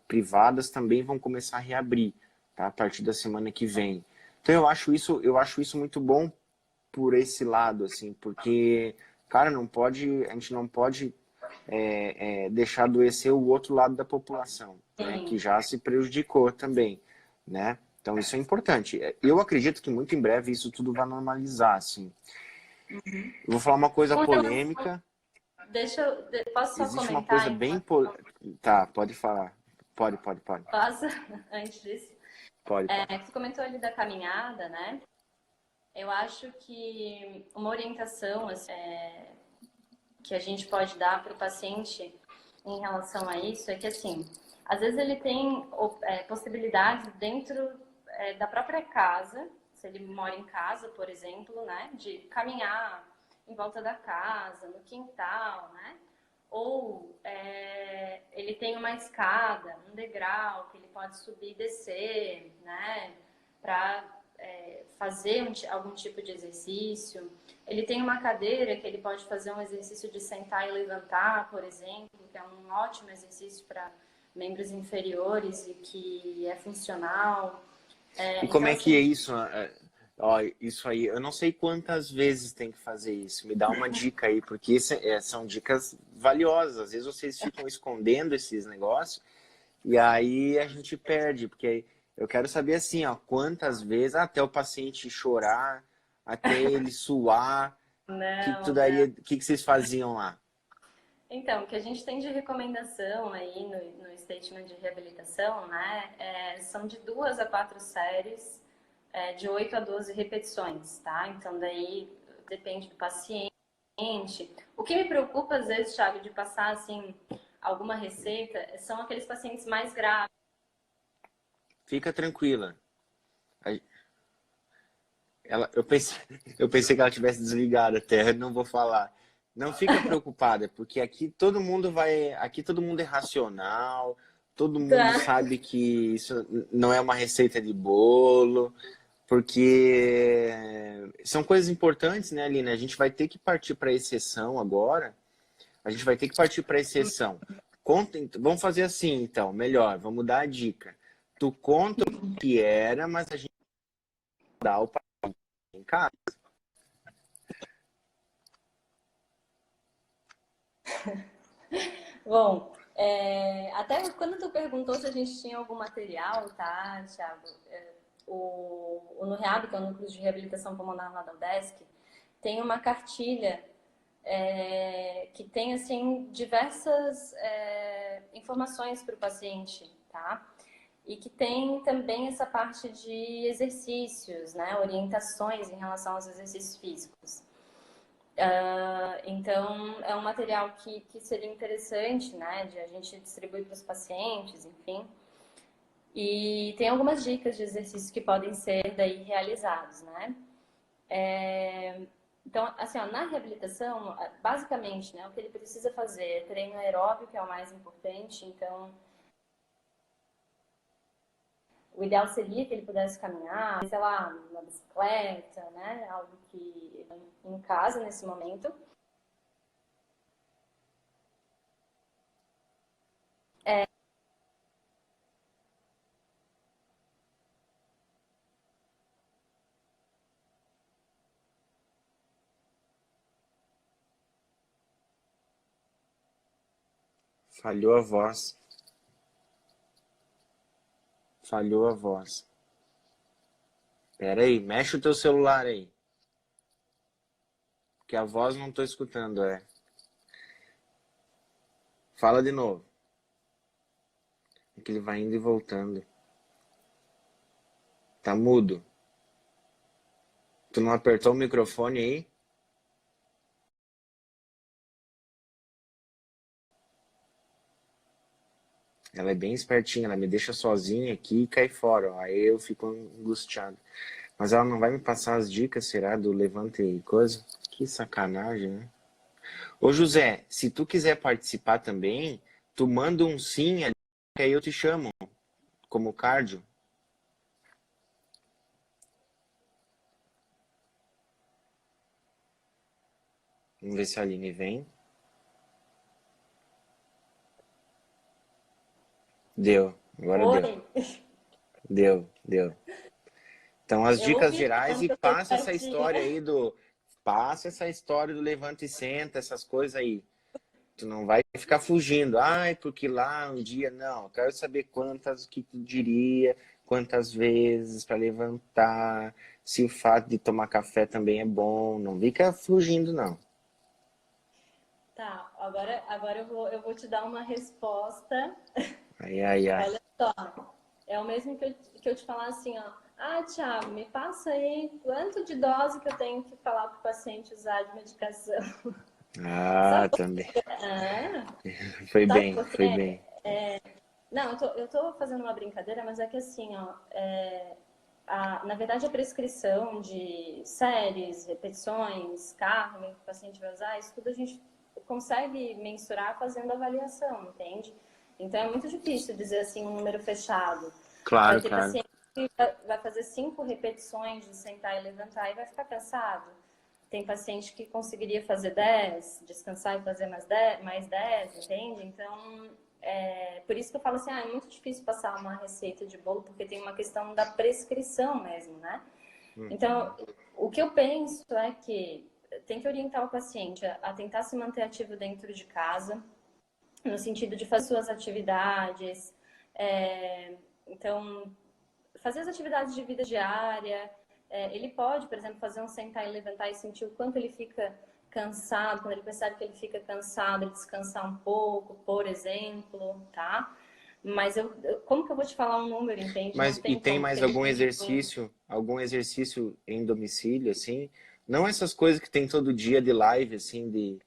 privadas também vão começar a reabrir, tá? A partir da semana que vem. Então eu acho isso muito bom por esse lado, assim, porque, cara, a gente não pode deixar adoecer o outro lado da população, né? Que Sim. já se prejudicou também, né? Então isso é importante. Eu acredito que muito em breve isso tudo vai normalizar, assim. Eu vou falar uma coisa Com relação, polêmica. posso só Existe uma comentar coisa bem enquanto Tá, pode falar. Pode. passa, antes disso? Pode. Você comentou ali da caminhada, né? Eu acho que uma orientação assim, que a gente pode dar para o paciente em relação a isso é que, assim, às vezes ele tem possibilidades dentro da própria casa, se ele mora em casa, por exemplo, né, de caminhar em volta da casa, no quintal, né, ou ele tem uma escada, um degrau que ele pode subir e descer, né, para fazer algum tipo de exercício. Ele tem uma cadeira que ele pode fazer um exercício de sentar e levantar, por exemplo, que é um ótimo exercício para membros inferiores e que é funcional. E como Então, é que é assim, isso? Ó, isso aí, eu não sei quantas vezes tem que fazer isso. Me dá uma dica aí, porque são dicas valiosas. Às vezes vocês ficam escondendo esses negócios e aí a gente perde, porque Eu quero saber assim, ó, quantas vezes até o paciente chorar, até ele suar, que tu Não, daria, não. o que vocês faziam lá? Então, o que a gente tem de recomendação aí no statement de reabilitação, né, são de 2 a 4 séries, de 8 a 12 repetições, tá? Então, daí depende do paciente. O que me preocupa, às vezes, Thiago, de passar, assim, alguma receita, são aqueles pacientes mais graves. Fica tranquila. Eu pensei, eu pensei que ela tivesse desligado até, não vou falar. Não fica preocupada, porque aqui todo mundo é racional, todo mundo Tá. sabe que isso não é uma receita de bolo, porque são coisas importantes, né, Aline? A gente vai ter que partir para a exceção agora. A gente vai ter que partir para a exceção. Vamos fazer assim, então, melhor, vamos dar a dica. Tu conta o que era, mas a gente dá o paciente em casa. Bom, até quando tu perguntou se a gente tinha algum material, tá, Thiago? O NUREAB, que é o Núcleo de Reabilitação Pulmonar lá da UDESC, tem uma cartilha que tem, assim, diversas informações para o paciente, tá? E que tem também essa parte de exercícios, né? Orientações em relação aos exercícios físicos. Então, é um material que seria interessante, né, de a gente distribuir para os pacientes, enfim. E tem algumas dicas de exercícios que podem ser daí realizados, né? Então, assim, ó, na reabilitação, basicamente, né, o que ele precisa fazer é treino aeróbio, que é o mais importante. Então, o ideal seria que ele pudesse caminhar, sei lá, na bicicleta, né, algo que em casa nesse momento. Falhou a voz. Falhou a voz. Pera aí, mexe o teu celular aí. Que a voz não tô escutando, é. Fala de novo. É que ele vai indo e voltando. Tá mudo. Tu não apertou o microfone aí? Ela é bem espertinha, ela me deixa sozinha aqui e cai fora, ó. Aí eu fico angustiado. Mas ela não vai me passar as dicas, será, do levante e coisa? Que sacanagem, né? Ô José, se tu quiser participar também, tu manda um sim ali, que aí eu te chamo como cardio. Vamos ver se a Aline vem. Deu, agora deu. Oi, Deu. Então, as eu dicas ouvi gerais falando e que eu tô passa essa espertinha. história aí do. Passa essa história do levanta e senta, essas coisas aí. Tu não vai ficar fugindo. Ai, porque lá um dia. Não, eu quero saber quantas, o que tu diria, quantas vezes para levantar, se o fato de tomar café também é bom. Não fica fugindo, não. Tá, agora eu vou te dar uma resposta. Ai. Olha só, é o mesmo que eu te falar assim, ó. Ah, Thiago, me passa aí quanto de dose que eu tenho que falar para o paciente usar de medicação. Ah, Sabe por também. quê? Ah, Foi sabe bem, por foi quê? bem. Não, eu tô fazendo uma brincadeira, mas é que assim, ó, na verdade a prescrição de séries, repetições, carro que o paciente vai usar, isso tudo a gente consegue mensurar fazendo avaliação, entende? Então é muito difícil dizer assim um número fechado. Vai Claro, ter claro. paciente que vai fazer 5 repetições de sentar e levantar e vai ficar cansado. Tem paciente que conseguiria fazer 10, descansar e fazer mais 10, entende? Então, por isso que eu falo assim, é muito difícil passar uma receita de bolo, porque tem uma questão da prescrição mesmo, né? Então, o que eu penso é que tem que orientar o paciente a tentar se manter ativo dentro de casa, no sentido de fazer suas atividades. Então, fazer as atividades de vida diária. Ele pode, por exemplo, fazer um sentar e levantar e sentir o quanto ele fica cansado. Quando ele percebe que ele fica cansado, ele descansar um pouco, por exemplo, tá? Mas como que eu vou te falar um número, entende? Não Mas e tem tem como, mais porque algum exercício em domicílio, assim? Não essas coisas que tem todo dia de live, assim,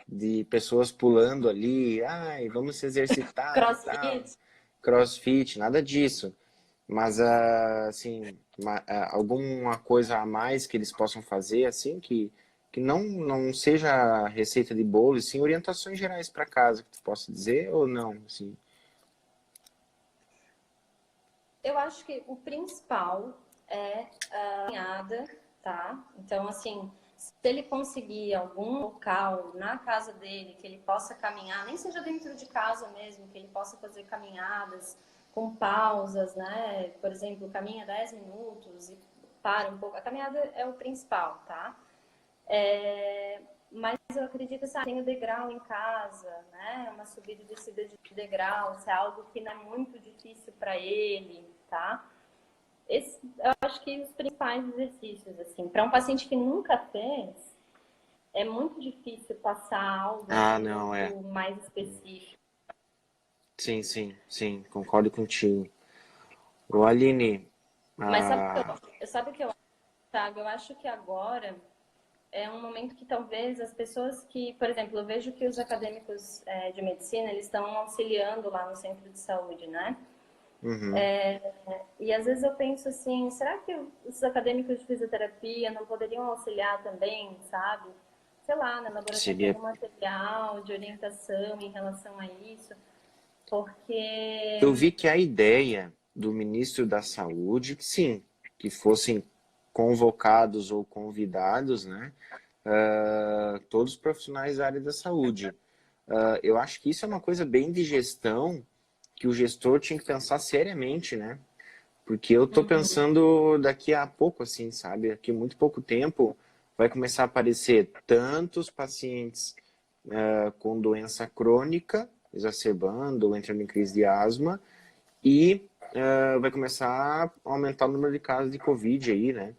de pessoas pulando ali, ai, vamos se exercitar e tal. CrossFit. CrossFit, nada disso. Mas, assim, alguma coisa a mais que eles possam fazer, assim, que não seja receita de bolo, sim, orientações gerais para casa, que tu possa dizer, ou não, assim. Eu acho que o principal é a caminhada, tá? Então, assim, se ele conseguir algum local na casa dele que ele possa caminhar, nem seja dentro de casa mesmo, que ele possa fazer caminhadas com pausas, né? Por exemplo, caminha 10 minutos e para um pouco. A caminhada é o principal, tá? Mas eu acredito que tem o degrau em casa, né? Uma subida e descida de degrau, se é algo que não é muito difícil para ele, tá? Eu acho que os principais exercícios, assim, para um paciente que nunca fez, é muito difícil passar algo Ah, assim não, é. muito mais específico. Sim, sim, sim, concordo contigo. Ô, Aline, Mas ah, sabe o que eu acho, Thiago? Eu acho que agora é um momento que talvez as pessoas que, por exemplo, eu vejo que os acadêmicos de medicina, eles estão auxiliando lá no centro de saúde, né? uhum, E às vezes eu penso assim, será que os acadêmicos de fisioterapia não poderiam auxiliar também, sabe? Sei lá, na elaboração de seria. algum material, de orientação em relação a isso, Eu porque vi que a ideia do ministro da Saúde, que sim, que fossem convocados ou convidados, né, todos os profissionais da área da saúde. Eu acho que isso é uma coisa bem de gestão, que o gestor tinha que pensar seriamente, né? Porque eu tô pensando daqui a pouco, assim, sabe? Daqui a muito pouco tempo vai começar a aparecer tantos pacientes com doença crônica, exacerbando ou entrando em crise de asma, e vai começar a aumentar o número de casos de Covid aí, né?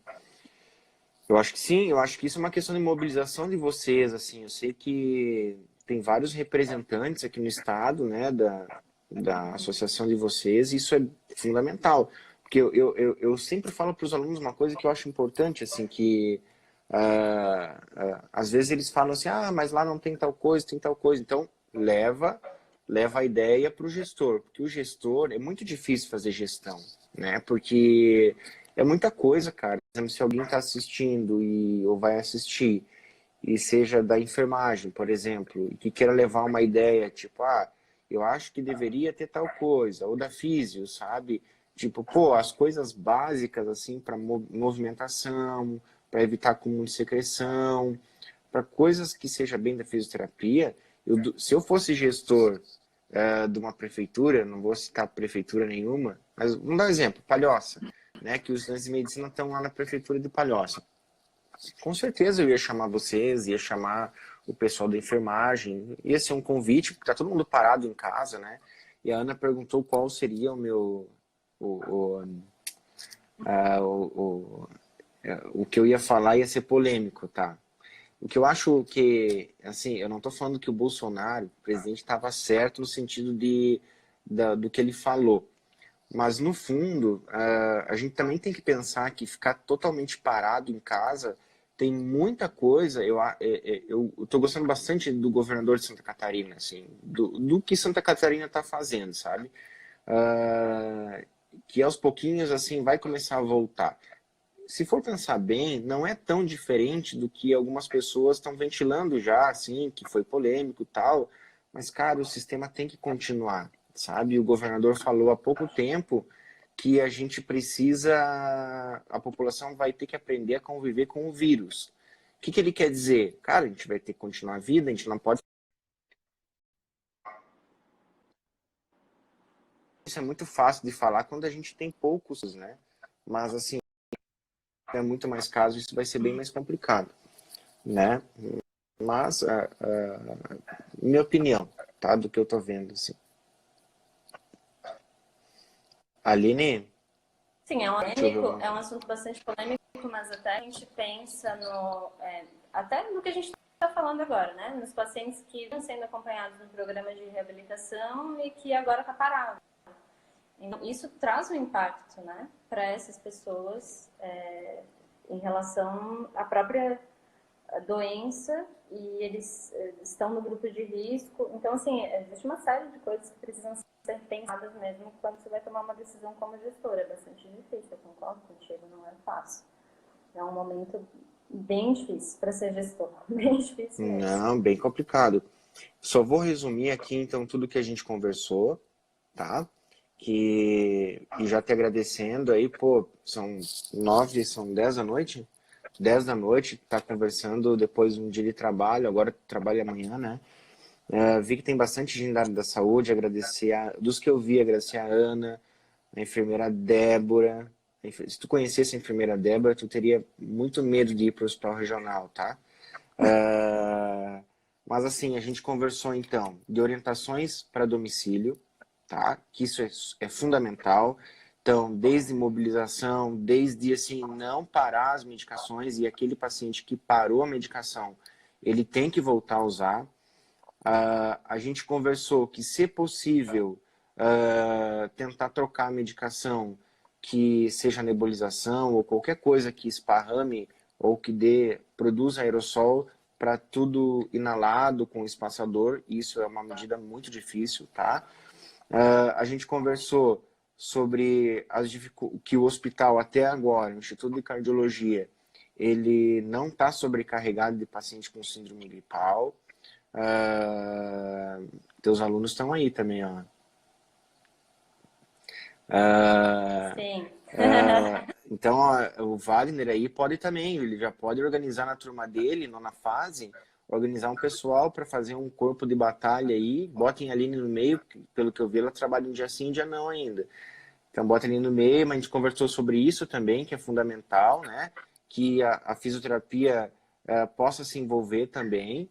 Eu acho que sim, eu acho que isso é uma questão de mobilização de vocês, assim, eu sei que tem vários representantes aqui no estado, né, da associação de vocês, e isso é fundamental, porque eu sempre falo para os alunos uma coisa que eu acho importante, assim, que às vezes eles falam assim, ah, mas lá não tem tal coisa, tem tal coisa, então leva a ideia para o gestor, porque o gestor, é muito difícil fazer gestão, né, porque é muita coisa, cara. Por exemplo, se alguém está assistindo ou vai assistir e seja da enfermagem, por exemplo, e que queira levar uma ideia, tipo, eu acho que deveria ter tal coisa, ou da físio, sabe? Tipo, pô, as coisas básicas, assim, para movimentação, para evitar acúmulo de secreção, para coisas que seja bem da fisioterapia, se eu fosse gestor de uma prefeitura, não vou citar prefeitura nenhuma, mas vamos dar um exemplo, Palhoça, né, que os estudantes de medicina estão lá na prefeitura de Palhoça. Com certeza eu ia chamar vocês, ia chamar o pessoal da enfermagem, ia ser um convite, porque tá todo mundo parado em casa, né? E a Ana perguntou qual seria o meu o, o, ah, o que eu ia falar ia ser polêmico, tá? O que eu acho que, assim, eu não estou falando que o Bolsonaro, o presidente, estava certo no sentido do que ele falou. Mas, no fundo, a gente também tem que pensar que ficar totalmente parado em casa tem muita coisa. Eu estou gostando bastante do governador de Santa Catarina, assim, do que Santa Catarina está fazendo, sabe? Que aos pouquinhos, assim, vai começar a voltar. Se for pensar bem, não é tão diferente do que algumas pessoas estão ventilando já, assim, que foi polêmico e tal, mas, cara, o sistema tem que continuar, sabe? O governador falou há pouco tempo que a gente precisa, a população vai ter que aprender a conviver com o vírus. O que ele quer dizer? Cara, a gente vai ter que continuar a vida, a gente não pode. Isso é muito fácil de falar quando a gente tem poucos, né? Mas, assim, é muito mais casos, isso vai ser bem mais complicado, né? Mas, minha opinião, tá? Do que eu tô vendo, assim. Aline, Sim, Choveu. é um assunto bastante polêmico, mas até a gente pensa até no que a gente está falando agora, né? Nos pacientes que estão sendo acompanhados no programa de reabilitação e que agora está parado. Então, isso traz um impacto, né, para essas pessoas em relação à própria doença, e eles estão no grupo de risco. Então, assim, existe uma série de coisas que precisam ser pensadas mesmo quando você vai tomar uma decisão como gestora. É bastante difícil, eu concordo contigo, não é fácil. É um momento bem difícil para ser gestor, bem difícil mesmo. Não, bem complicado. Só vou resumir aqui, então, tudo que a gente conversou, tá? E já te agradecendo aí, pô, são 10 da noite? 10 da noite, tá conversando depois de um dia de trabalho, agora trabalha amanhã, né? Vi que tem bastante gente da área da saúde, dos que eu vi, agradecer a Ana, a enfermeira Débora. Se tu conhecesse a enfermeira Débora, tu teria muito medo de ir para o hospital regional, tá? Mas assim, a gente conversou então de orientações para domicílio, tá? Que isso é fundamental. Então, desde mobilização, desde assim, não parar as medicações, e aquele paciente que parou a medicação, ele tem que voltar a usar. A gente conversou que, se possível, tentar trocar a medicação que seja nebulização ou qualquer coisa que esparrame ou que produza aerossol para tudo inalado com espaçador. Isso é uma medida muito difícil, tá? A gente conversou sobre que o hospital até agora, o Instituto de Cardiologia, ele não está sobrecarregado de paciente com síndrome gripal. Teus alunos estão aí também, ó. Sim. Então, ó, o Wagner aí pode também, ele já pode organizar na turma dele, nona fase, organizar um pessoal para fazer um corpo de batalha aí, botem a Aline no meio, pelo que eu vi, ela trabalha um dia sim, um dia não ainda. Então, bota ali no meio, mas a gente conversou sobre isso também, que é fundamental, né? Que a fisioterapia possa se envolver também.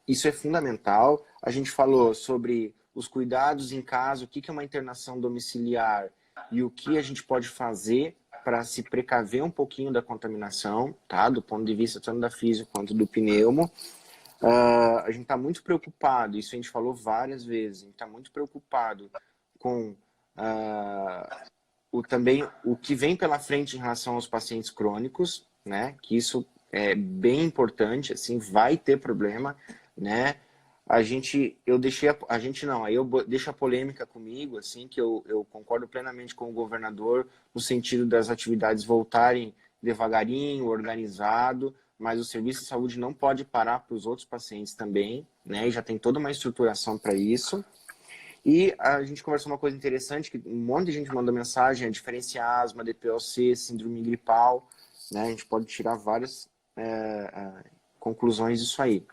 Isso é fundamental. A gente falou sobre os cuidados em casa, o que é uma internação domiciliar e o que a gente pode fazer para se precaver um pouquinho da contaminação, tá? Do ponto de vista tanto da física quanto do pneumo. A gente está muito preocupado, isso a gente falou várias vezes, a gente está muito preocupado com também o que vem pela frente em relação aos pacientes crônicos, né? Que isso é bem importante, assim, vai ter problema, né? A gente não, aí eu deixo a polêmica comigo, assim, que eu concordo plenamente com o governador no sentido das atividades voltarem devagarinho, organizado, mas o serviço de saúde não pode parar para os outros pacientes também, né? E já tem toda uma estruturação para isso. E a gente conversou uma coisa interessante, que um monte de gente mandou mensagem, a diferenciar asma, DPOC, síndrome gripal, né? A gente pode tirar várias conclusões disso aí.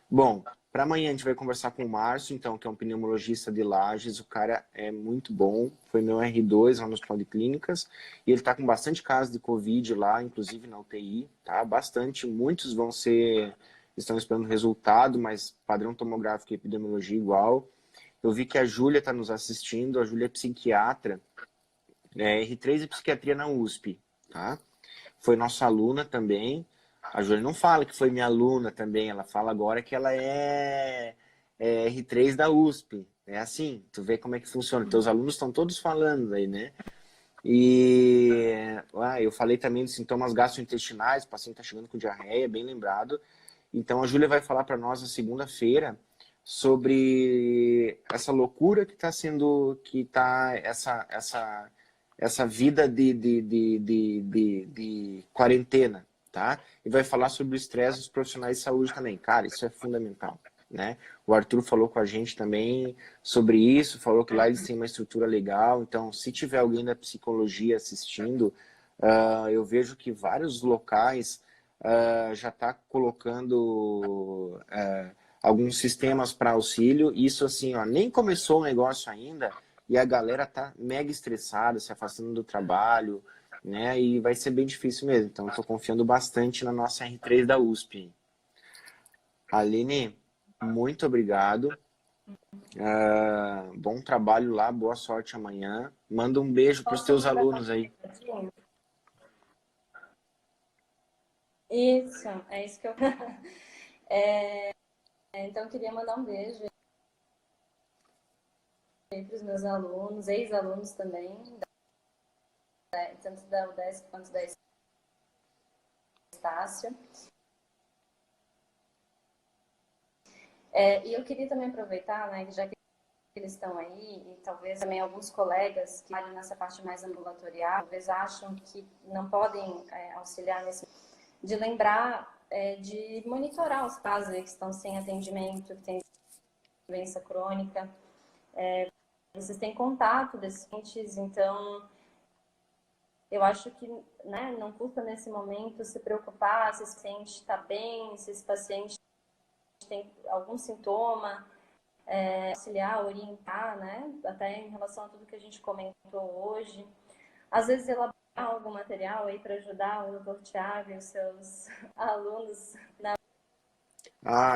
Bom, para amanhã a gente vai conversar com o Márcio, então, que é um pneumologista de Lages. O cara é muito bom, foi meu R2 lá nos Policlínicas, e ele está com bastante casos de Covid lá, inclusive na UTI, tá? Bastante, muitos estão esperando resultado, mas padrão tomográfico e epidemiologia igual. Eu vi que a Júlia está nos assistindo, a Júlia é psiquiatra, R3 e psiquiatria na USP, tá? Foi nossa aluna também. A Júlia não fala que foi minha aluna também, ela fala agora que ela é R3 da USP. É assim, tu vê como é que funciona. Teus alunos estão todos falando aí, né? E eu falei também dos sintomas gastrointestinais, o paciente está chegando com diarreia, bem lembrado. Então a Júlia vai falar para nós na segunda-feira sobre essa loucura que está sendo, essa vida de quarentena, tá? E vai falar sobre o estresse dos profissionais de saúde também. Cara, isso é fundamental, né? O Arthur falou com a gente também sobre isso, falou que lá eles têm uma estrutura legal. Então, se tiver alguém da psicologia assistindo, eu vejo que vários locais já está colocando alguns sistemas para auxílio. Isso assim, ó, nem começou o negócio ainda e a galera tá mega estressada, se afastando do trabalho, né? E vai ser bem difícil mesmo. Então, estou confiando bastante na nossa R3 da USP. Aline, muito obrigado. Bom trabalho lá, boa sorte amanhã. Manda um beijo para os teus Posso gravar alunos um aí. recadinho? Isso, é isso que eu. Então, eu queria mandar um beijo para os meus alunos, ex-alunos também, tanto da UDESC quanto da Estácio. E eu queria também aproveitar, né, já que eles estão aí, e talvez também alguns colegas que trabalham nessa parte mais ambulatorial, talvez acham que não podem auxiliar nesse, de lembrar de monitorar os casos aí que estão sem atendimento, que têm doença crônica. Vocês têm contato desses pacientes, então eu acho que, né, não custa nesse momento se preocupar se esse paciente está bem, se esse paciente tem algum sintoma, auxiliar, orientar, né, até em relação a tudo que a gente comentou hoje. Às vezes elaborar algum material aí para ajudar o Dr. Tiago e os seus alunos na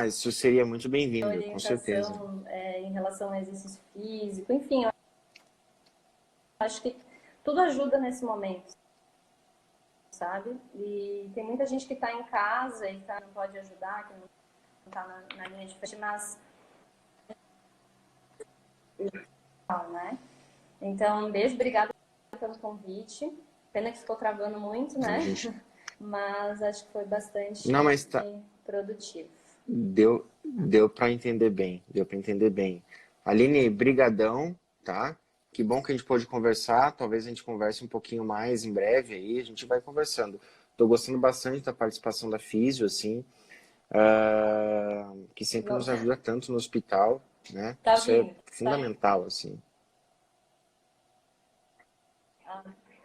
Isso seria muito bem-vindo, com certeza. orientação em relação ao exercício físico, enfim, eu acho que tudo ajuda nesse momento, sabe? E tem muita gente que está em casa e não pode ajudar, que não está na linha de frente, mas né? Então, um beijo, obrigada pelo convite. Pena que ficou travando muito, Não, né? gente. Mas acho que foi bastante Não, mas tá. produtivo. Deu para entender bem. Deu para entender bem. Aline, brigadão, tá? Que bom que a gente pôde conversar. Talvez a gente converse um pouquinho mais em breve aí. A gente vai conversando. Tô gostando bastante da participação da Físio, assim, que sempre nos ajuda tanto no hospital, né? Tá Isso é vindo, tá indo. fundamental, assim.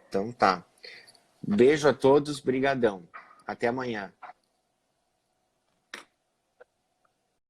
Então tá. Beijo a todos, brigadão. Até amanhã.